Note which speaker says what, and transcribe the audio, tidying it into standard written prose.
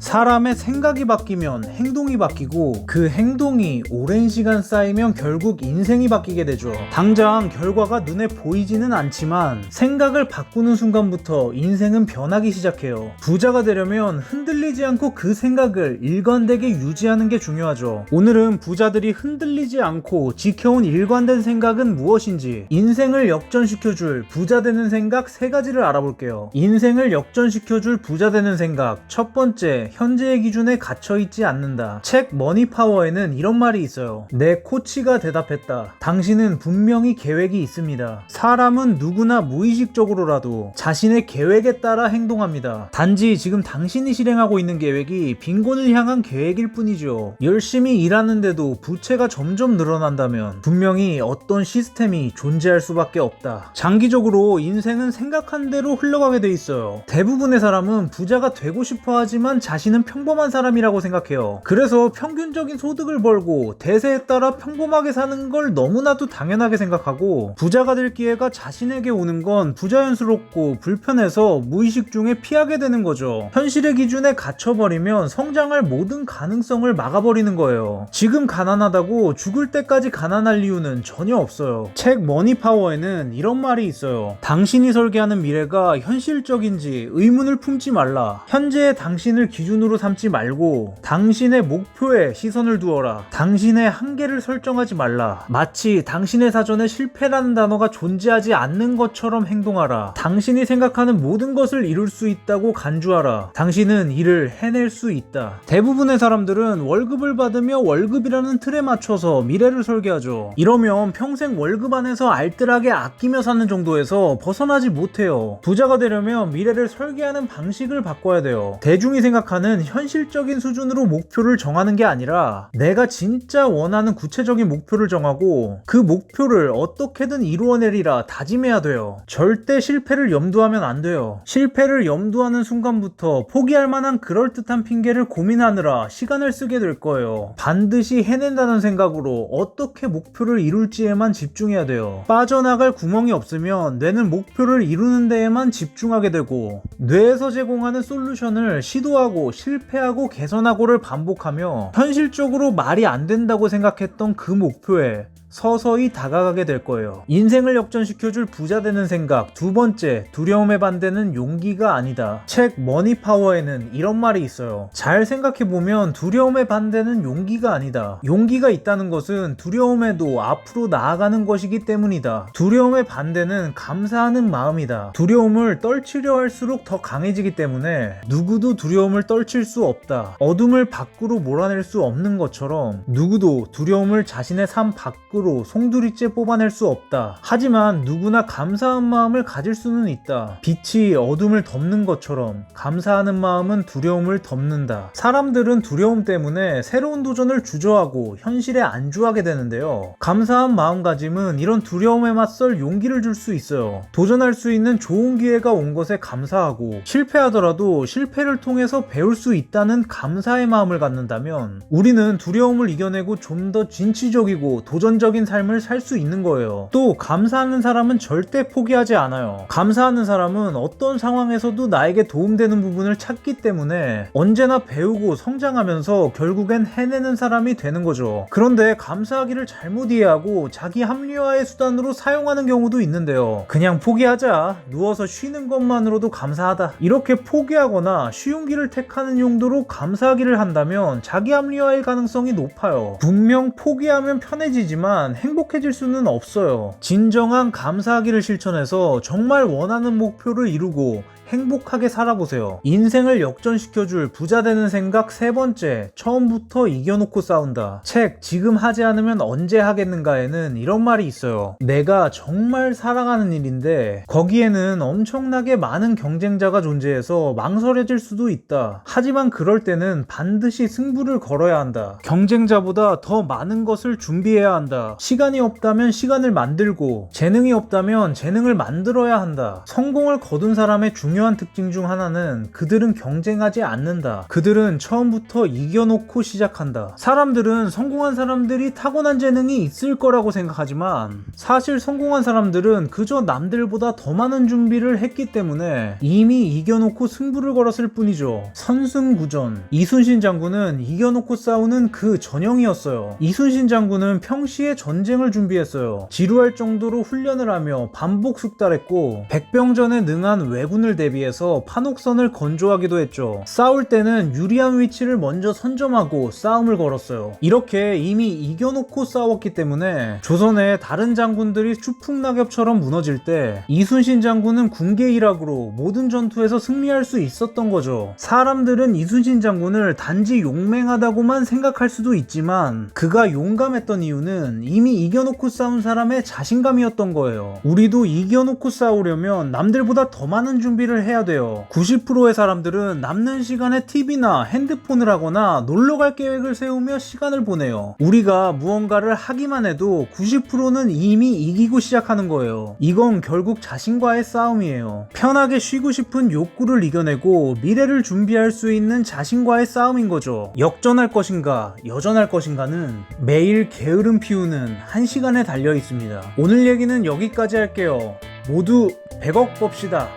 Speaker 1: 사람의 생각이 바뀌면 행동이 바뀌고 그 행동이 오랜 시간 쌓이면 결국 인생이 바뀌게 되죠. 당장 결과가 눈에 보이지는 않지만 생각을 바꾸는 순간부터 인생은 변하기 시작해요. 부자가 되려면 흔들리지 않고 그 생각을 일관되게 유지하는 게 중요하죠. 오늘은 부자들이 흔들리지 않고 지켜온 일관된 생각은 무엇인지, 인생을 역전시켜줄 부자 되는 생각 3가지를 알아볼게요. 인생을 역전시켜줄 부자 되는 생각. 첫 번째, 현재의 기준에 갇혀있지 않는다. 책 머니파워에는 이런 말이 있어요. 내 코치가 대답했다. 당신은 분명히 계획이 있습니다. 사람은 누구나 무의식적으로라도 자신의 계획에 따라 행동합니다. 단지 지금 당신이 실행하고 있는 계획이 빈곤을 향한 계획일 뿐이죠. 열심히 일하는데도 부채가 점점 늘어난다면 분명히 어떤 시스템이 존재할 수밖에 없다. 장기적으로 인생은 생각한 대로 흘러가게 돼 있어요. 대부분의 사람은 부자가 되고 싶어 하지만 자신은 평범한 사람이라고 생각해요. 그래서 평균적인 소득을 벌고 대세에 따라 평범하게 사는 걸 너무나도 당연하게 생각하고, 부자가 될 기회가 자신에게 오는 건 부자연스럽고 불편해서 무의식 중에 피하게 되는 거죠. 현실의 기준에 갇혀버리면 성장할 모든 가능성을 막아버리는 거예요. 지금 가난하다고 죽을 때까지 가난할 이유는 전혀 없어요. 책 머니파워에는 이런 말이 있어요. 당신이 설계하는 미래가 현실적인지 의문을 품지 말라. 현재의 당신을 기준으로 삼지 말고 당신의 목표에 시선을 두어라. 당신의 한계를 설정하지 말라. 마치 당신의 사전에 실패라는 단어가 존재하지 않는 것처럼 행동하라. 당신이 생각하는 모든 것을 이룰 수 있다고 간주하라. 당신은 이를 해낼 수 있다. 대부분의 사람들은 월급을 받으며 월급이라는 틀에 맞춰서 미래를 설계하죠. 이러면 평생 월급 안에서 알뜰하게 아끼며 사는 정도에서 벗어나지 못해요. 부자가 되려면 미래를 설계하는 방식을 바꿔야 돼요. 대중이 생각하는 현실적인 수준으로 목표를 정하는 게 아니라 내가 진짜 원하는 구체적인 목표를 정하고 그 목표를 어떻게든 이루어내리라 다짐해야 돼요. 절대 실패를 염두하면 안 돼요. 실패를 염두하는 순간부터 포기할 만한 그럴듯한 핑계를 고민하느라 시간을 쓰게 될 거예요. 반드시 해낸다는 생각으로 어떻게 목표를 이룰지에만 집중해야 돼요. 빠져나갈 구멍이 없으면 뇌는 목표를 이루는 데에만 집중하게 되고, 뇌에서 제공하는 솔루션을 시도하고 실패하고 개선하고를 반복하며 현실적으로 말이 안 된다고 생각했던 그 목표에 서서히 다가가게 될 거예요. 인생을 역전시켜줄 부자 되는 생각. 두 번째, 두려움의 반대는 용기가 아니다. 책 머니파워에는 이런 말이 있어요. 잘 생각해보면 두려움의 반대는 용기가 아니다. 용기가 있다는 것은 두려움에도 앞으로 나아가는 것이기 때문이다. 두려움의 반대는 감사하는 마음이다. 두려움을 떨치려 할수록 더 강해지기 때문에 누구도 두려움을 떨칠 수 없다. 어둠을 밖으로 몰아낼 수 없는 것처럼 누구도 두려움을 자신의 삶 밖으로 송두리째 뽑아낼 수 없다. 하지만 누구나 감사한 마음을 가질 수는 있다. 빛이 어둠을 덮는 것처럼 감사하는 마음은 두려움을 덮는다. 사람들은 두려움 때문에 새로운 도전을 주저하고 현실에 안주하게 되는데요. 감사한 마음가짐은 이런 두려움에 맞설 용기를 줄 수 있어요. 도전할 수 있는 좋은 기회가 온 것에 감사하고, 실패하더라도 실패를 통해서 배울 수 있다는 감사의 마음을 갖는다면 우리는 두려움을 이겨내고 좀 더 진취적이고 도전적인 삶을 살 수 있는 거예요. 또 감사하는 사람은 절대 포기하지 않아요. 감사하는 사람은 어떤 상황에서도 나에게 도움되는 부분을 찾기 때문에 언제나 배우고 성장하면서 결국엔 해내는 사람이 되는 거죠. 그런데 감사하기를 잘못 이해하고 자기 합리화의 수단으로 사용하는 경우도 있는데요. 그냥 포기하자, 누워서 쉬는 것만으로도 감사하다, 이렇게 포기하거나 쉬운 길을 택하는 용도로 감사하기를 한다면 자기 합리화의 가능성이 높아요. 분명 포기하면 편해지지만 행복해질 수는 없어요. 진정한 감사하기를 실천해서 정말 원하는 목표를 이루고 행복하게 살아보세요. 인생을 역전시켜줄 부자 되는 생각. 세 번째, 처음부터 이겨놓고 싸운다. 책 지금 하지 않으면 언제 하겠는가에는 이런 말이 있어요. 내가 정말 사랑하는 일인데 거기에는 엄청나게 많은 경쟁자가 존재해서 망설여질 수도 있다. 하지만 그럴 때는 반드시 승부를 걸어야 한다. 경쟁자보다 더 많은 것을 준비해야 한다. 시간이 없다면 시간을 만들고 재능이 없다면 재능을 만들어야 한다. 성공을 거둔 사람의 준비 중요한 특징 중 하나는 그들은 경쟁하지 않는다. 그들은 처음부터 이겨놓고 시작한다. 사람들은 성공한 사람들이 타고난 재능이 있을 거라고 생각하지만 사실 성공한 사람들은 그저 남들보다 더 많은 준비를 했기 때문에 이미 이겨놓고 승부를 걸었을 뿐이죠. 선승구전. 이순신 장군은 이겨놓고 싸우는 그 전형이었어요. 이순신 장군은 평시에 전쟁을 준비했어요. 지루할 정도로 훈련을 하며 반복 숙달했고 백병전에 능한 왜군을 대비해서 판옥선을 건조하기도 했죠. 싸울 때는 유리한 위치를 먼저 선점하고 싸움을 걸었어요. 이렇게 이미 이겨놓고 싸웠기 때문에 조선의 다른 장군들이 추풍낙엽처럼 무너질 때 이순신 장군은 군계 일학으로 모든 전투에서 승리할 수 있었던 거죠. 사람들은 이순신 장군을 단지 용맹하다고만 생각할 수도 있지만 그가 용감했던 이유는 이미 이겨놓고 싸운 사람의 자신감이었던 거예요. 우리도 이겨놓고 싸우려면 남들보다 더 많은 준비를 해야 돼요. 90%의 사람들은 남는 시간에 TV나 핸드폰을 하거나 놀러갈 계획을 세우며 시간을 보내요. 우리가 무언가를 하기만 해도 90%는 이미 이기고 시작하는 거예요. 이건 결국 자신과의 싸움이에요. 편하게 쉬고 싶은 욕구를 이겨내고 미래를 준비할 수 있는 자신과의 싸움인 거죠. 역전할 것인가 여전할 것인가는 매일 게으름 피우는 1시간에 달려 있습니다. 오늘 얘기는 여기까지 할게요. 모두 100억 법시다.